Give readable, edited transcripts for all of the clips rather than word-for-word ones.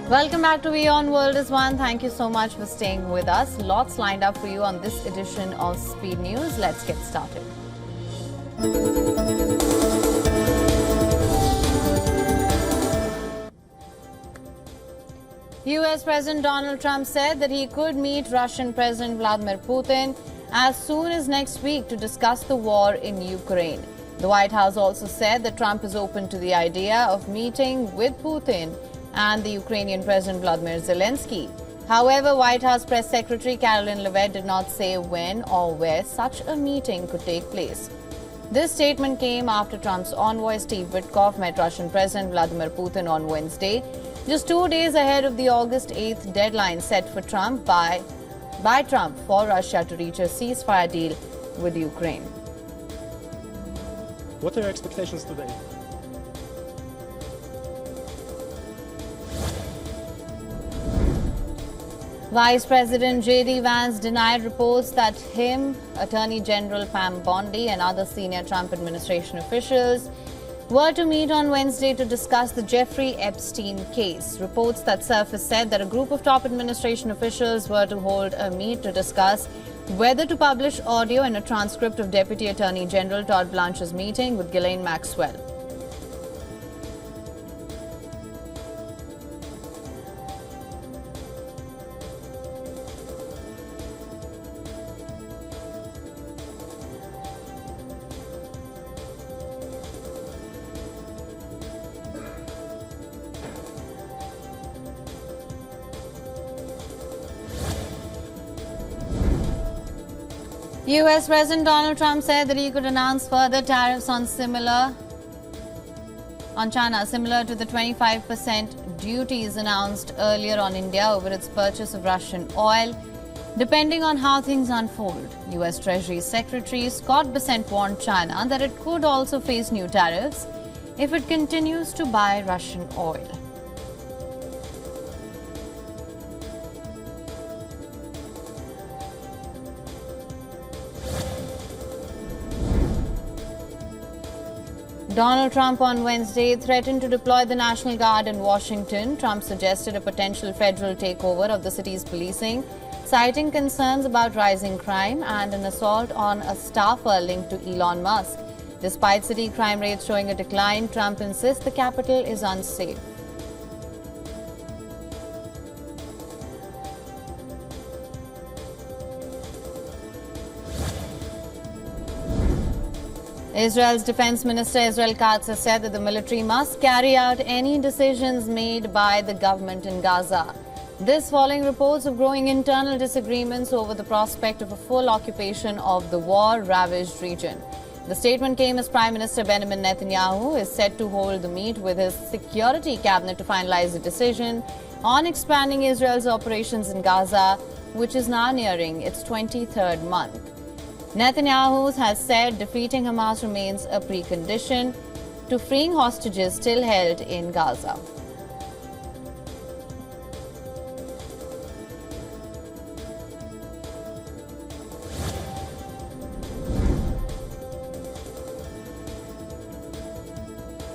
Welcome back to WION World is One. Thank you so much for staying with us. Lots lined up for you on this edition of Speed News. Let's get started. US President Donald Trump said that he could meet Russian President Vladimir Putin as soon as next week to discuss the war in Ukraine. The White House also said that Trump is open to the idea of meeting with Putin and the Ukrainian President Volodymyr Zelensky. However, White House Press Secretary Karol Nawrocki did not say when or where such a meeting could take place. This statement came after Trump's envoy Steve Witkoff met Russian President Vladimir Putin on Wednesday, just 2 days ahead of the August 8th deadline set for Trump by Trump for Russia to reach a ceasefire deal with Ukraine. What are your expectations today? Vice President J.D. Vance denied reports that him, Attorney General Pam Bondi and other senior Trump administration officials were to meet on Wednesday to discuss the Jeffrey Epstein case. Reports that surfaced said that a group of top administration officials were to hold a meet to discuss whether to publish audio and a transcript of Deputy Attorney General Todd Blanche's meeting with Ghislaine Maxwell. US President Donald Trump said that he could announce further tariffs on China, similar to the 25% duties announced earlier on India over its purchase of Russian oil, depending on how things unfold. US Treasury Secretary Scott Bessent warned China that it could also face new tariffs if it continues to buy Russian oil. Donald Trump on Wednesday threatened to deploy the National Guard in Washington. Trump suggested a potential federal takeover of the city's policing, citing concerns about rising crime and an assault on a staffer linked to Elon Musk. Despite city crime rates showing a decline, Trump insists the capital is unsafe. Israel's Defense Minister Israel-Gaza said that the military must carry out any decisions made by the government in Gaza. This following reports of growing internal disagreements over the prospect of a full occupation of the war-ravaged region. The statement came as Prime Minister Benjamin Netanyahu is set to hold the meet with his security cabinet to finalize a decision on expanding Israel's operations in Gaza, which is now nearing its 23rd month. Netanyahu has said defeating Hamas remains a precondition to freeing hostages still held in Gaza.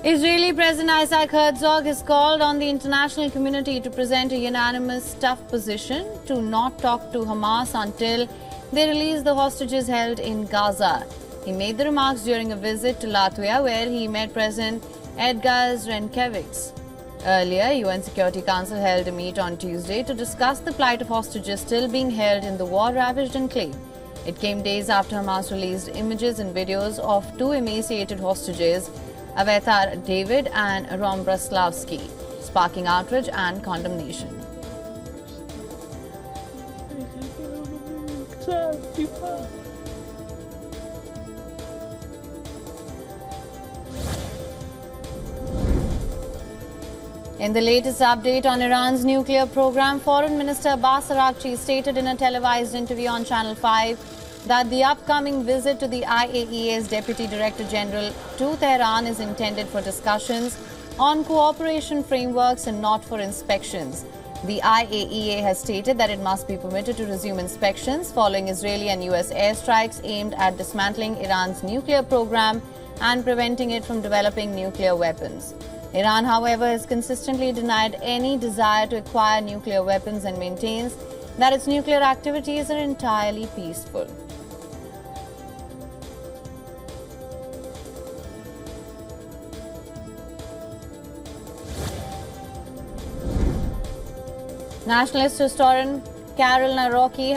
Israeli President Isaac Herzog has called on the international community to present a unanimous, tough position to not talk to Hamas until they release the hostages held in Gaza. He made the remarks during a visit to Latvia, where he met President Edgar Rinkēvičs. Earlier, UN Security Council held a meet on Tuesday to discuss the plight of hostages still being held in the war-ravaged enclave. It came days after Hamas released images and videos of two emaciated hostages, Aviatar David and Rom Braslavsky, sparking outrage and condemnation. In the latest update on Iran's nuclear program, Foreign Minister Abbas Araghchi stated in a televised interview on Channel 5 that the upcoming visit to the IAEA's Deputy Director General to Tehran is intended for discussions on cooperation frameworks and not for inspections. The IAEA has stated that it must be permitted to resume inspections following Israeli and US airstrikes aimed at dismantling Iran's nuclear program and preventing it from developing nuclear weapons. Iran, however, has consistently denied any desire to acquire nuclear weapons and maintains that its nuclear activities are entirely peaceful. Nationalist historian Karol Nawrocki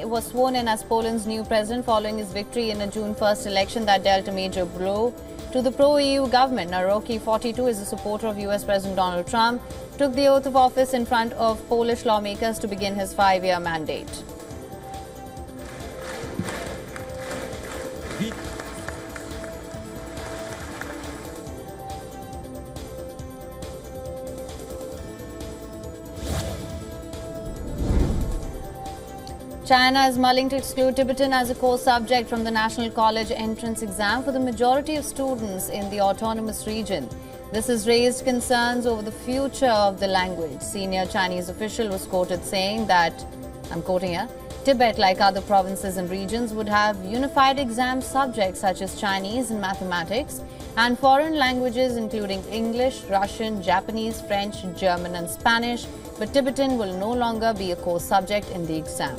was sworn in as Poland's new president following his victory in a June 1st election that dealt a major blow to the pro-EU government. Nawrocki, 42, is a supporter of US President Donald Trump, took the oath of office in front of Polish lawmakers to begin his 5-year mandate. China is mulling to exclude Tibetan as a core subject from the National College entrance exam for the majority of students in the autonomous region. This has raised concerns over the future of the language. Senior Chinese official was quoted saying that, I'm quoting here, Tibet, like other provinces and regions, would have unified exam subjects such as Chinese and mathematics and foreign languages including English, Russian, Japanese, French, German and Spanish, but Tibetan will no longer be a core subject in the exam.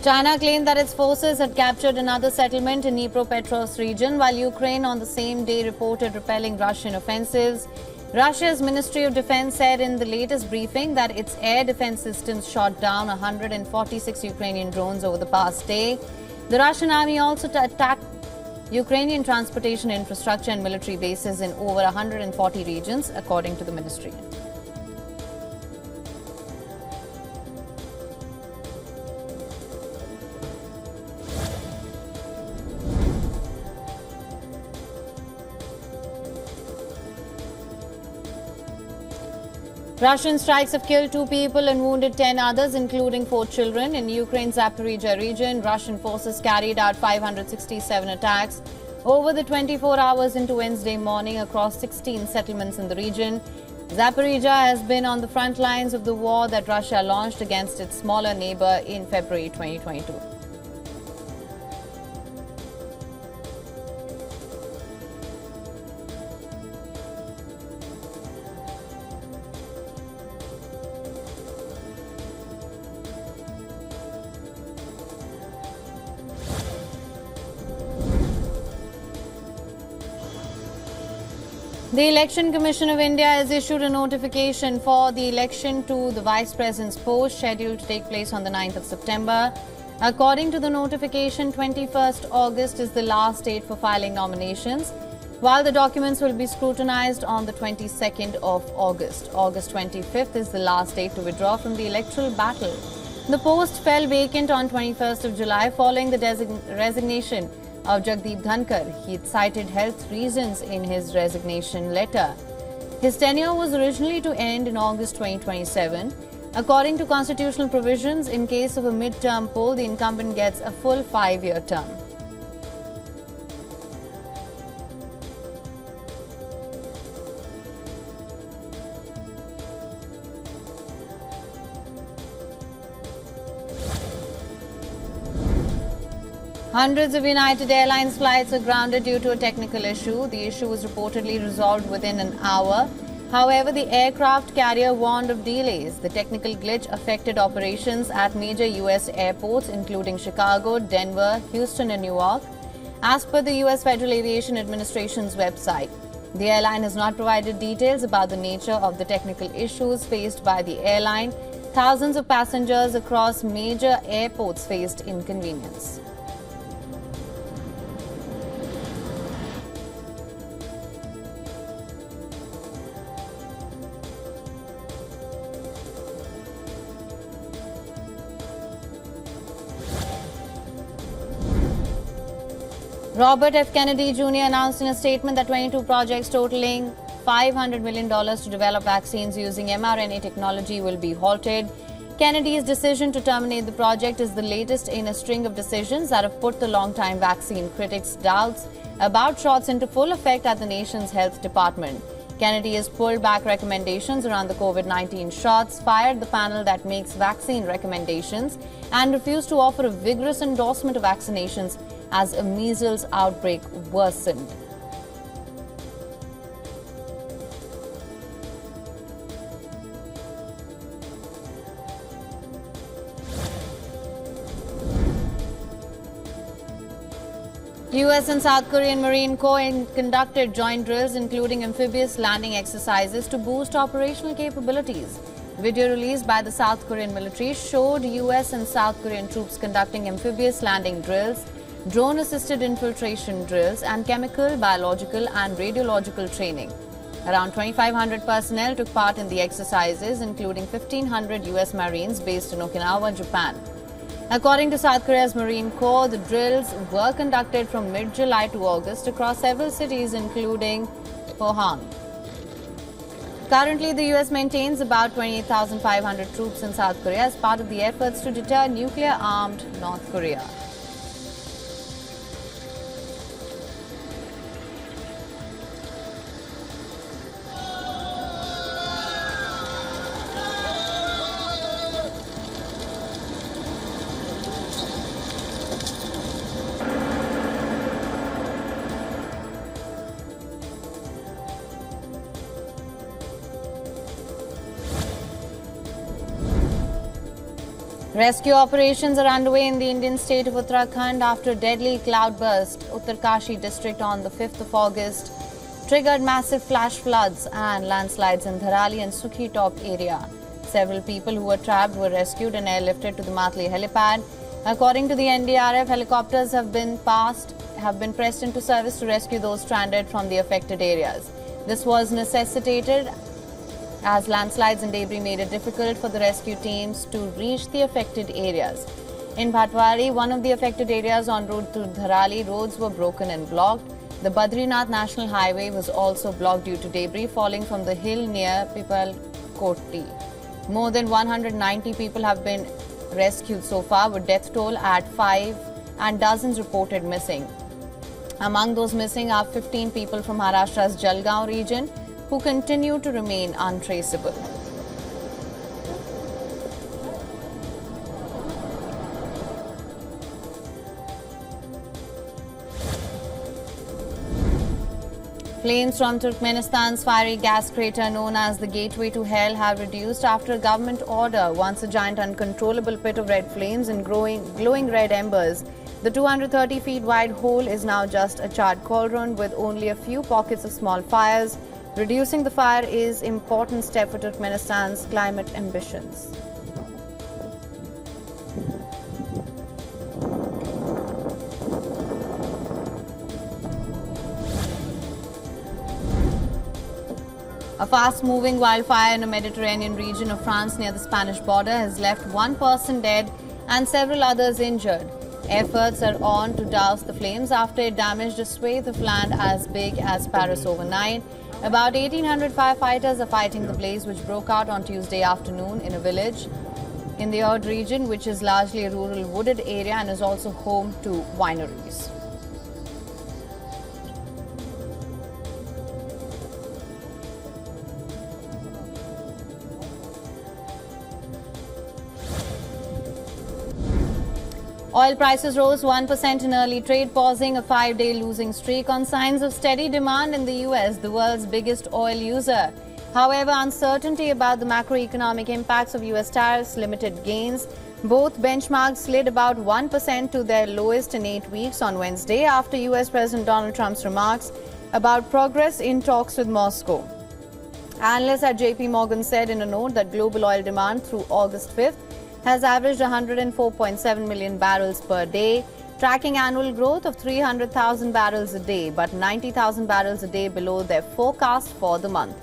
China claimed that its forces had captured another settlement in Dnipropetrovsk region, while Ukraine on the same day reported repelling Russian offensives. Russia's Ministry of Defense said in the latest briefing that its air defense systems shot down 146 Ukrainian drones over the past day. The Russian army also attacked Ukrainian transportation infrastructure and military bases in over 140 regions, according to the ministry. Russian strikes have killed 2 people and wounded 10 others, including 4 children. In Ukraine's Zaporizhzhia region, Russian forces carried out 567 attacks over the 24 hours into Wednesday morning across 16 settlements in the region. Zaporizhzhia has been on the front lines of the war that Russia launched against its smaller neighbor in February 2022. The Election Commission of India has issued a notification for the election to the Vice President's post scheduled to take place on the 9th of September. According to the notification, 21st August is the last date for filing nominations, while the documents will be scrutinized on the 22nd of August. August 25th is the last date to withdraw from the electoral battle. The post fell vacant on 21st of July following the resignation of Jagdeep Dhankar. He had cited health reasons in his resignation letter. His tenure was originally to end in August 2027. According to constitutional provisions, in case of a mid-term poll, the incumbent gets a full 5-year term. Hundreds of United Airlines flights are grounded due to a technical issue. The issue was reportedly resolved within an hour. However, the aircraft carrier warned of delays. The technical glitch affected operations at major U.S. airports, including Chicago, Denver, Houston, and New York, as per the U.S. Federal Aviation Administration's website. The airline has not provided details about the nature of the technical issues faced by the airline. Thousands of passengers across major airports faced inconvenience. Robert F. Kennedy Jr. announced in a statement that 22 projects totaling $500 million to develop vaccines using mRNA technology will be halted. Kennedy's decision to terminate the project is the latest in a string of decisions that have put the longtime vaccine critics' doubts about shots into full effect at the nation's health department. Kennedy has pulled back recommendations around the COVID-19 shots, fired the panel that makes vaccine recommendations, and refused to offer a vigorous endorsement of vaccinations as a measles outbreak worsened. US and South Korean Marine Corps conducted joint drills including amphibious landing exercises to boost operational capabilities. Video released by the South Korean military showed US and South Korean troops conducting amphibious landing drills, drone-assisted infiltration drills, and chemical, biological, and radiological training. Around 2,500 personnel took part in the exercises, including 1,500 US Marines based in Okinawa, Japan. According to South Korea's Marine Corps, the drills were conducted from mid-July to August across several cities, including Pohang. Currently, the US maintains about 28,500 troops in South Korea as part of the efforts to deter nuclear-armed North Korea. Rescue operations are underway in the Indian state of Uttarakhand after a deadly cloudburst. Uttarkashi district on the 5th of August triggered massive flash floods and landslides in Dharali and Sukhi Top area. Several people who were trapped were rescued and airlifted to the Matli helipad. According to the NDRF, helicopters have been pressed into service to rescue those stranded from the affected areas. This was necessitated as landslides and debris made it difficult for the rescue teams to reach the affected areas. In Bhatwari, one of the affected areas en route to Dharali, roads were broken and blocked. The Badrinath National Highway was also blocked due to debris falling from the hill near Pipalkoti. More than 190 people have been rescued so far, with death toll at 5 and dozens reported missing. Among those missing are 15 people from Maharashtra's Jalgaon region, who continue to remain untraceable. Flames from Turkmenistan's fiery gas crater known as the Gateway to Hell have reduced after a government order. Once a giant uncontrollable pit of red flames and glowing red embers, the 230 feet wide hole is now just a charred cauldron with only a few pockets of small fires. Reducing the fire is an important step for Turkmenistan's climate ambitions. A fast-moving wildfire in a Mediterranean region of France near the Spanish border has left one person dead and several others injured. Efforts are on to douse the flames after it damaged a swathe of land as big as Paris overnight. About 1,800 firefighters are fighting the blaze, which broke out on Tuesday afternoon in a village in the Aude region, which is largely a rural wooded area and is also home to wineries. Oil prices rose 1% in early trade, pausing a 5-day losing streak on signs of steady demand in the US, the world's biggest oil user. However, uncertainty about the macroeconomic impacts of US tariffs limited gains. Both benchmarks slid about 1% to their lowest in 8 weeks on Wednesday after US President Donald Trump's remarks about progress in talks with Moscow. Analysts at JP Morgan said in a note that global oil demand through August 5th has averaged 104.7 million barrels per day, tracking annual growth of 300,000 barrels a day, but 90,000 barrels a day below their forecast for the month.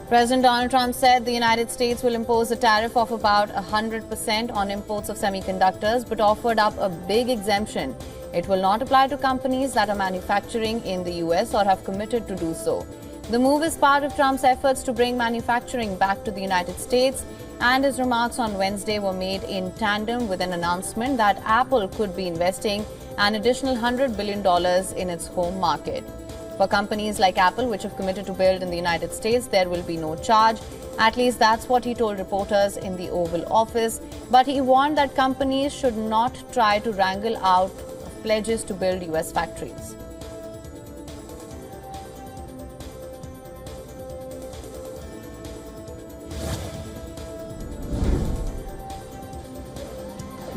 President Donald Trump said the United States will impose a tariff of about 100% on imports of semiconductors, but offered up a big exemption. It will not apply to companies that are manufacturing in the US or have committed to do so. The move is part of Trump's efforts to bring manufacturing back to the United States, and his remarks on Wednesday were made in tandem with an announcement that Apple could be investing an additional $100 billion in its home market. For companies like Apple, which have committed to build in the United States, there will be no charge. At least that's what he told reporters in the Oval Office. But he warned that companies should not try to wrangle out pledges to build US factories.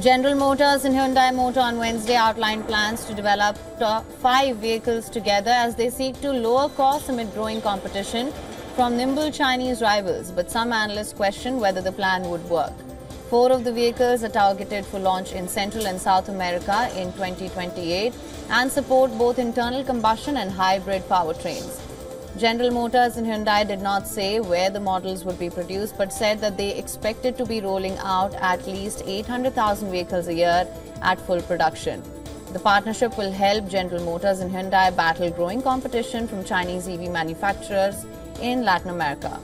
General Motors and Hyundai Motor on Wednesday outlined plans to develop 5 vehicles together as they seek to lower costs amid growing competition from nimble Chinese rivals. But some analysts question whether the plan would work. 4 of the vehicles are targeted for launch in Central and South America in 2028 and support both internal combustion and hybrid powertrains. General Motors and Hyundai did not say where the models would be produced, but said that they expected to be rolling out at least 800,000 vehicles a year at full production. The partnership will help General Motors and Hyundai battle growing competition from Chinese EV manufacturers in Latin America.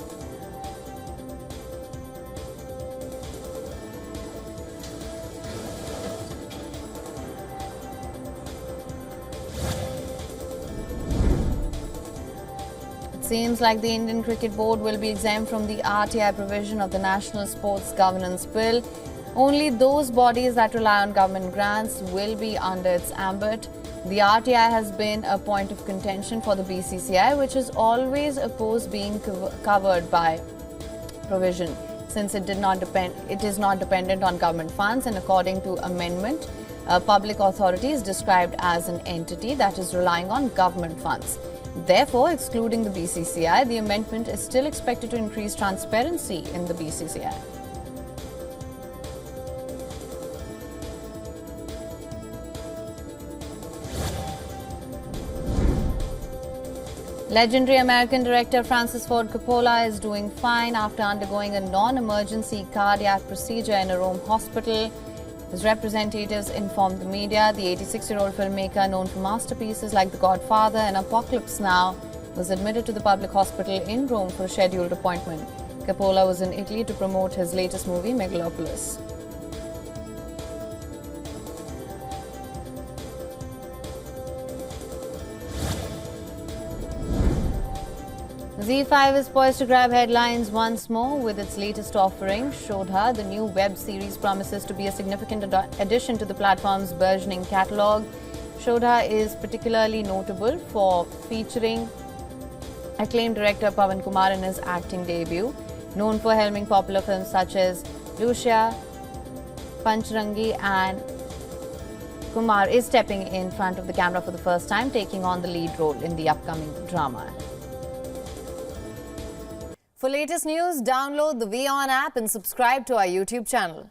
Seems like the Indian Cricket Board will be exempt from the RTI provision of the National Sports Governance Bill. Only those bodies that rely on government grants will be under its ambit. The RTI has been a point of contention for the BCCI, which has always opposed being covered by provision, since it is not dependent on government funds, and according to amendment, a public authority is described as an entity that is relying on government funds. Therefore, excluding the BCCI, the amendment is still expected to increase transparency in the BCCI. Legendary American director Francis Ford Coppola is doing fine after undergoing a non-emergency cardiac procedure in a Rome hospital. His representatives informed the media. The 86-year-old filmmaker, known for masterpieces like The Godfather and Apocalypse Now, was admitted to the public hospital in Rome for a scheduled appointment. Coppola was in Italy to promote his latest movie, Megalopolis. ZEE5 is poised to grab headlines once more with its latest offering. Shodha, the new web series, promises to be a significant addition to the platform's burgeoning catalogue. Shodha is particularly notable for featuring acclaimed director Pawan Kumar in his acting debut. Known for helming popular films such as Lucia, Panchrangi, and Kumar is stepping in front of the camera for the first time, taking on the lead role in the upcoming drama. For latest news, download the WION app and subscribe to our YouTube channel.